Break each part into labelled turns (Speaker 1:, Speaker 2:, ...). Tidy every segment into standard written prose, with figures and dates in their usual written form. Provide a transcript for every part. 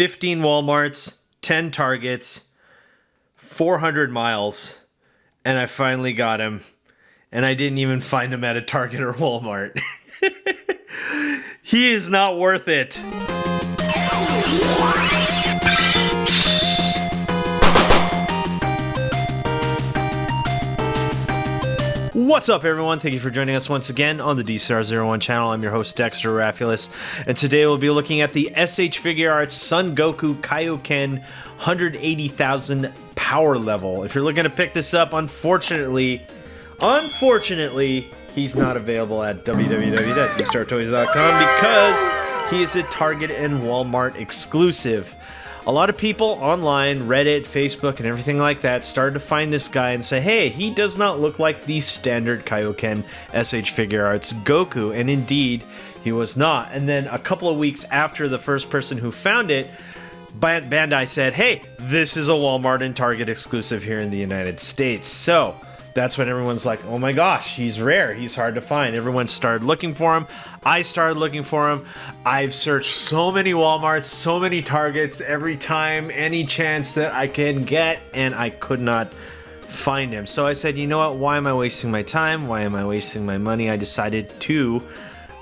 Speaker 1: 15 Walmarts, 10 Targets, 400 miles, and I finally got him. And I didn't even find him at a Target or Walmart. He is not worth it. What's up, everyone? Thank you for joining us once again on the Dstar01 channel. I'm your host, Dexter Arafiles, and today we'll be looking at the SH Figuarts Son Goku Kaio-Ken 180,000 power level. If you're looking to pick this up, unfortunately, he's not available at www.dstartoys.com because he is a Target and Walmart exclusive. A lot of people online, Reddit, Facebook, and everything like that started to find this guy and say, hey, he does not look like the standard Kaio-Ken SH Figuarts Goku, and indeed, he was not. And then a couple of weeks after the first person who found it, Bandai said, hey, this is a Walmart and Target exclusive here in the United States. So that's when everyone's like, oh my gosh, he's rare, he's hard to find. Everyone started looking for him. I started looking for him. I've searched so many Walmarts, so many Targets, every time, any chance that I can get, and I could not find him. So I said, you know what, why am I wasting my time? Why am I wasting my money? I decided to,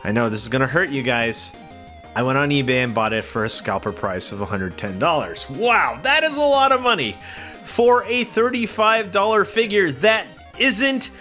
Speaker 1: I know this is gonna hurt you guys, I went on eBay and bought it for a scalper price of $110. Wow, that is a lot of money for a $35 figure that isn't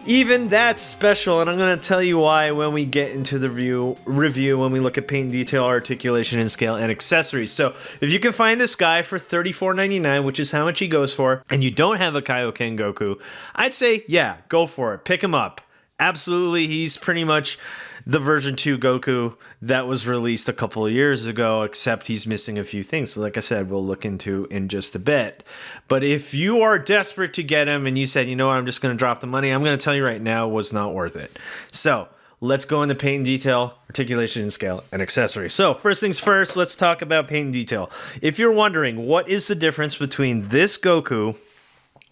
Speaker 1: even that special, and I'm going to tell you why when we get into the review when we look at paint, detail, articulation, and scale, and accessories. So if you can find this guy for $34.99, which is how much he goes for, and you don't have a Kaio-Ken Goku, I'd say, yeah, go for it. Pick him up. Absolutely, he's pretty much the version 2 Goku that was released a couple of years ago, except he's missing a few things. So like I said, we'll look into in just a bit. But if you are desperate to get him and you said, you know what, I'm just going to drop the money, I'm going to tell you right now, was not worth it. So let's go into paint and detail, articulation and scale, and accessories. So first things first, let's talk about paint and detail. If you're wondering what is the difference between this Goku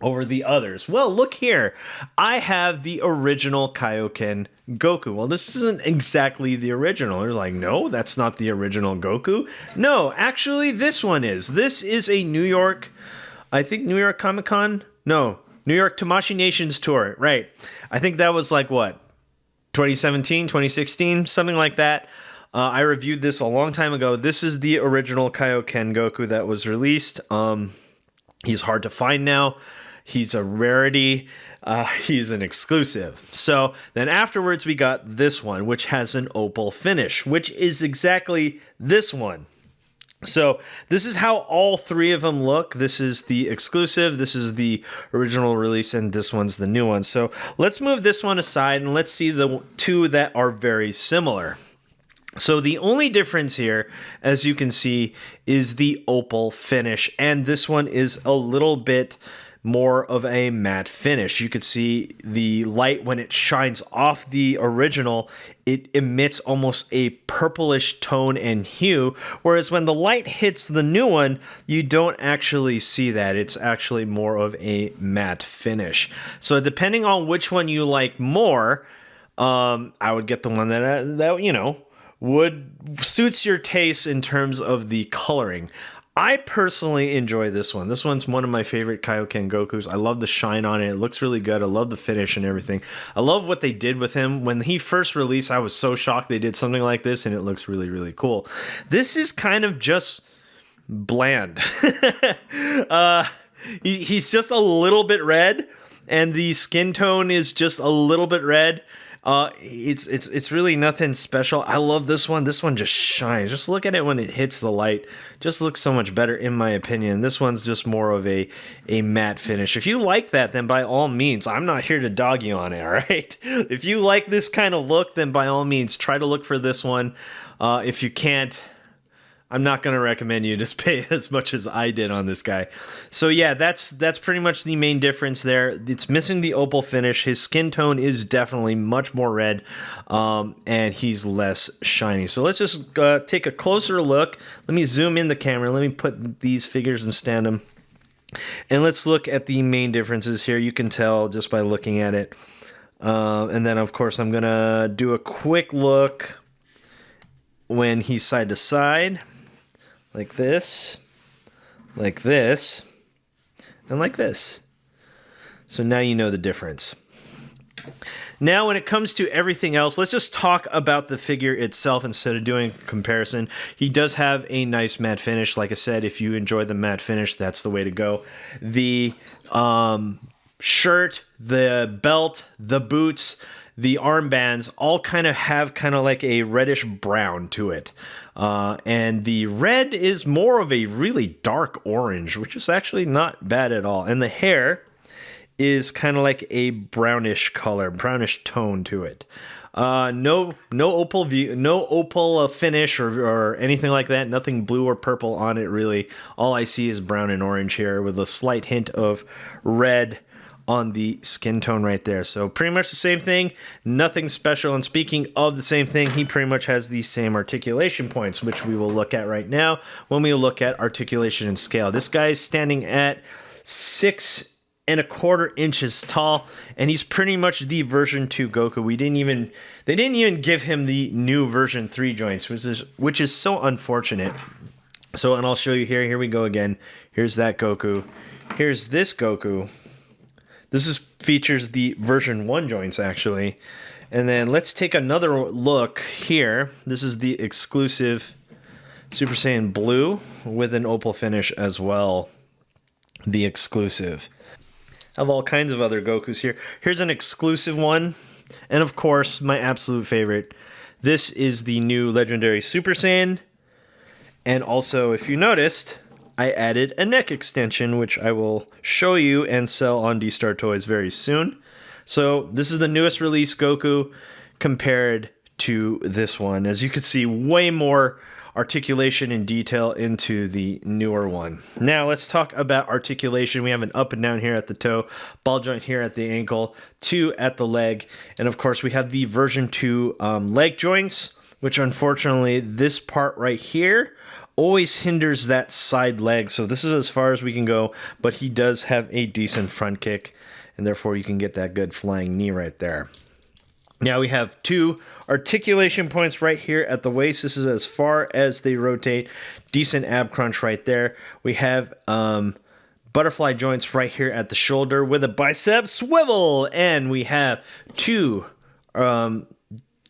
Speaker 1: over the others, well, look here. I have the original Kaio-Ken Goku. Well, this isn't exactly the original. They're like, no, that's not the original Goku. No, actually, this one is. This is a New York, I think New York Comic Con? No, New York Tamashii Nations tour. Right. I think that was like what? 2017, 2016, something like that. I reviewed this a long time ago. This is the original Kaio-Ken Goku that was released. He's hard to find now. He's a rarity. He's an exclusive. So then afterwards we got this one, which has an opal finish, which is exactly this one. So this is how all three of them look. This is the exclusive, this is the original release, and this one's the new one. So let's move this one aside and let's see the two that are very similar. So the only difference here, as you can see, is the opal finish, and this one is a little bit more of a matte finish. You could see the light when it shines off the original, it emits almost a purplish tone and hue, whereas when the light hits the new one, you don't actually see that. It's actually more of a matte finish. So depending on which one you like more, I would get the one that you know, suits your taste in terms of the coloring. I personally enjoy this one. This one's one of my favorite Kaio-Ken Gokus. I love the shine on it. It looks really good. I love the finish and everything. I love what they did with him. When he first released, I was so shocked they did something like this, and it looks really, really cool. This is kind of just bland. He's just a little bit red, and the skin tone is just a little bit red. It's really nothing special. I love this one. This one just shines. Just look at it when it hits the light. Just looks so much better in my opinion. This one's just more of a matte finish. If you like that, then by all means, I'm not here to dog you on it, all right? If you like this kind of look, then by all means, try to look for this one. If you can't, I'm not going to recommend you just pay as much as I did on this guy. So yeah, that's pretty much the main difference there. It's missing the opal finish. His skin tone is definitely much more red, and he's less shiny. So let's just take a closer look. Let me zoom in the camera. Let me put these figures and stand them. And let's look at the main differences here. You can tell just by looking at it. And then, of course, I'm going to do a quick look when he's side to side. like this, like this, and like this. So now you know the difference. Now, when it comes to everything else, let's just talk about the figure itself instead of doing a comparison. He does have a nice matte finish. Like I said, if you enjoy the matte finish, that's the way to go. The shirt, the belt, the boots, the armbands all kind of have kind of like a reddish brown to it. And the red is more of a really dark orange, which is actually not bad at all. And the hair is kind of like a brownish color, brownish tone to it. No opal finish or anything like that. Nothing blue or purple on it, really. All I see is brown and orange here with a slight hint of red on the skin tone right there. So pretty much the same thing, nothing special. And speaking of the same thing, he pretty much has the same articulation points, which we will look at right now when we look at articulation and scale. This guy is standing at 6¼ inches tall, and he's pretty much the version 2 Goku. They didn't even give him the new version 3 joints, which is so unfortunate. So, and I'll show you here. Here we go again. Here's that Goku. Here's this Goku. This features the version 1 joints, actually. And then let's take another look here. This is the exclusive Super Saiyan Blue with an opal finish as well. The exclusive. I have all kinds of other Gokus here. Here's an exclusive one. And of course, my absolute favorite. This is the new Legendary Super Saiyan. And also, if you noticed, I added a neck extension, which I will show you and sell on Dstar Toys very soon. So this is the newest release Goku compared to this one. As you can see, way more articulation and detail into the newer one. Now let's talk about articulation. We have an up and down here at the toe, ball joint here at the ankle, 2 at the leg, and of course we have the version 2 leg joints, which unfortunately this part right here always hinders that side leg. So this is as far as we can go, but he does have a decent front kick, and therefore you can get that good flying knee right there. Now we have 2 articulation points right here at the waist. This is as far as they rotate. Decent ab crunch right there. We have butterfly joints right here at the shoulder with a bicep swivel. And we have 2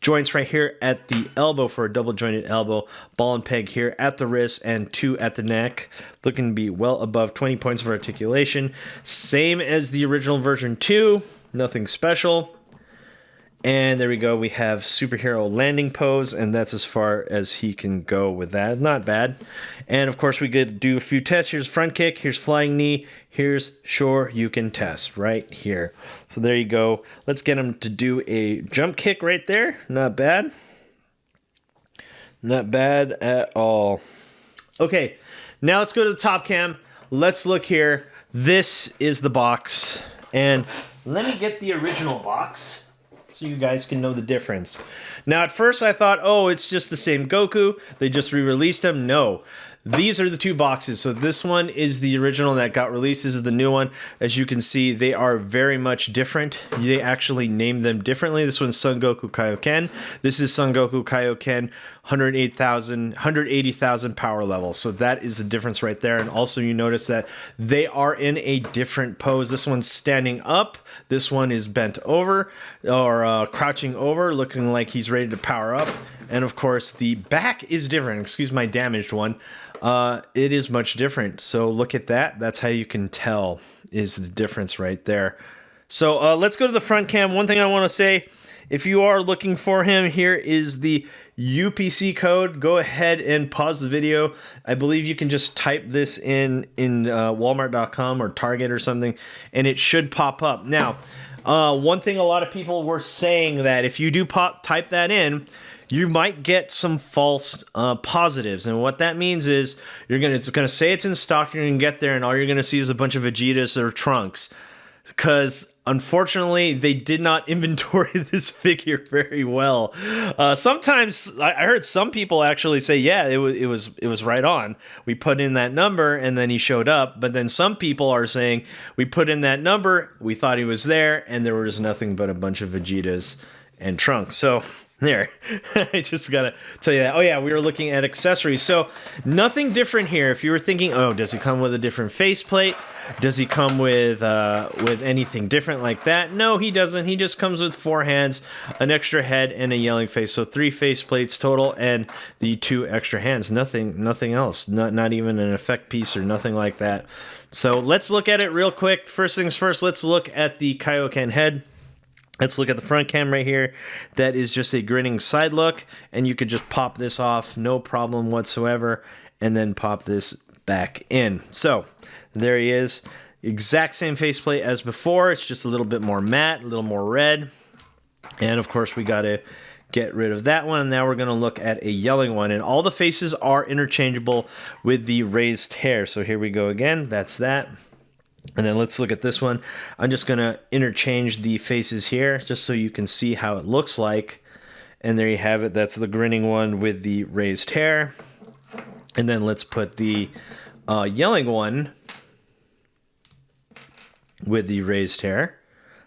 Speaker 1: joints right here at the elbow for a double jointed elbow. Ball and peg here at the wrist and 2 at the neck. Looking to be well above 20 points of articulation. Same as the original version 2. Nothing special. And there we go. We have superhero landing pose, and that's as far as he can go with that. Not bad. And of course, we could do a few tests. Here's front kick. Here's flying knee. Here's sure you can test right here. So there you go. Let's get him to do a jump kick right there. Not bad. Not bad at all. Okay, now let's go to the top cam. Let's look here. This is the box. And let me get the original box so you guys can know the difference. Now, at first I thought, oh, it's just the same Goku. They just re-released him. No. These are the 2 boxes. So this one is the original that got released. This is the new one. As you can see, they are very much different. They actually named them differently. This one's Son Goku Kaio-Ken. This is Son Goku Kaio-Ken 180,000 power level. So that is the difference right there. And also you notice that they are in a different pose. This one's standing up. This one is bent over or crouching over, looking like he's ready to power up. And of course, the back is different. Excuse my damaged one. It is much different. So look at that. That's how you can tell is the difference right there. So let's go to the front cam. One thing I want to say, if you are looking for him, here is the UPC code. Go ahead and pause the video. I believe you can just type this in Walmart.com or Target or something, and it should pop up. Now, one thing a lot of people were saying that if you do type that in, you might get some false positives. And what that means is it's gonna say it's in stock, you're gonna get there, and all you're gonna see is a bunch of Vegetas or Trunks. Because unfortunately, they did not inventory this figure very well. Sometimes I heard some people actually say, "Yeah, it was right on. We put in that number, and then he showed up." But then some people are saying, "We put in that number, we thought he was there, and there was nothing but a bunch of Vegetas and Trunks." So There, I just gotta tell you that. Oh yeah, we were looking at accessories. So nothing different here. If you were thinking, oh, does he come with a different faceplate? Does he come with anything different like that? No, he doesn't. He just comes with 4 hands, an extra head, and a yelling face. So 3 faceplates total, and the 2 extra hands. Nothing else. Not even an effect piece or nothing like that. So let's look at it real quick. First things first, let's look at the Kaio-Ken head. Let's look at the front cam right here. That is just a grinning side look, and you could just pop this off, no problem whatsoever, and then pop this back in. So there he is. Exact same faceplate as before. It's just a little bit more matte, a little more red. And of course, we got to get rid of that one. And now we're going to look at a yelling one. And all the faces are interchangeable with the raised hair. So here we go again. That's that. And then let's look at this one. I'm just going to interchange the faces here just so you can see how it looks like. And there you have it. That's the grinning one with the raised hair. And then let's put the yelling one with the raised hair,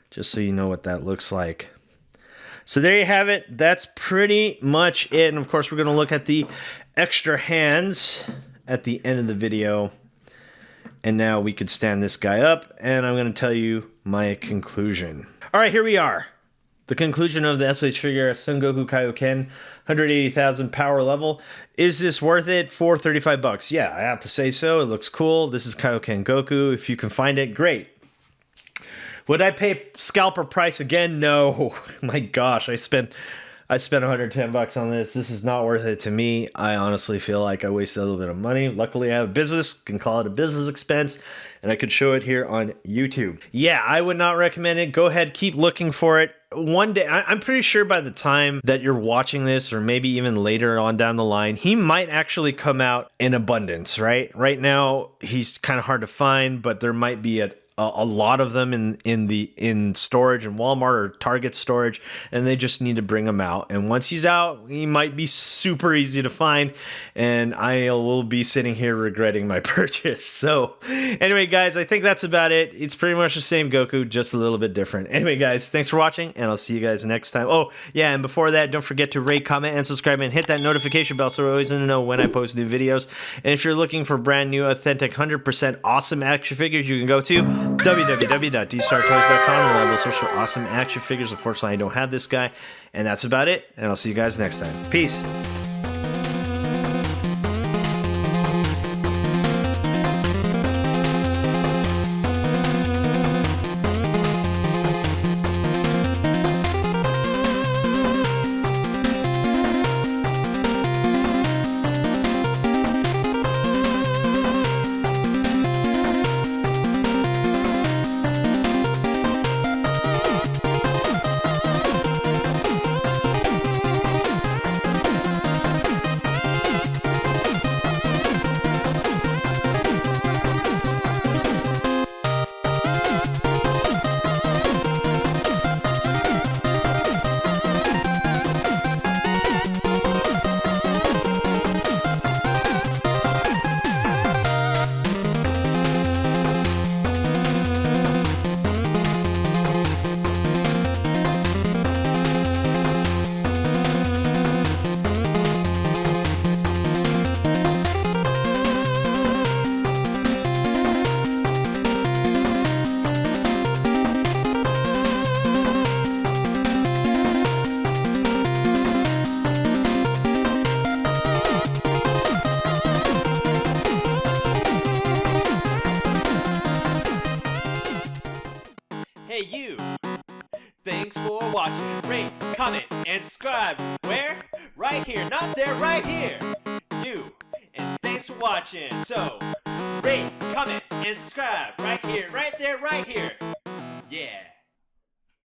Speaker 1: just so you know what that looks like. So there you have it. That's pretty much it. And of course, we're going to look at the extra hands at the end of the video. And now we could stand this guy up, and I'm going to tell you my conclusion. All right, here we are. The conclusion of the SH Figuarts Son Goku Kaio-Ken, 180,000 power level. Is this worth it for 35 bucks? Yeah, I have to say so. It looks cool. This is Kaio-Ken Goku. If you can find it, great. Would I pay scalper price again? No. My gosh, I spent 110 bucks on this. This is not worth it to me. I honestly feel like I wasted a little bit of money. Luckily, I have a business, can call it a business expense, and I could show it here on YouTube. Yeah, I would not recommend it. Go ahead, keep looking for it. One day, I'm pretty sure by the time that you're watching this, or maybe even later on down the line, he might actually come out in abundance, right? Right now, he's kind of hard to find, but there might be a lot of them in storage in Walmart or Target storage, and they just need to bring them out. And once he's out, he might be super easy to find, and I will be sitting here regretting my purchase. So anyway, guys, I think that's about it. It's pretty much the same Goku, just a little bit different. Anyway, guys, thanks for watching, and I'll see you guys next time. Oh yeah, and before that, don't forget to rate, comment, and subscribe, and hit that notification bell so you're always going to know when I post new videos. And if you're looking for brand new, authentic, 100% awesome action figures, you can go to www.Dstar01 and we'll search for awesome action figures. Unfortunately, I don't have this guy. And that's about it. And I'll see you guys next time. Peace.
Speaker 2: Hey you! Thanks for watching. Rate, comment, and subscribe. Where? Right here. Not there, right here. You. And thanks for watching. So, rate, comment, and subscribe. Right here, right there, right here.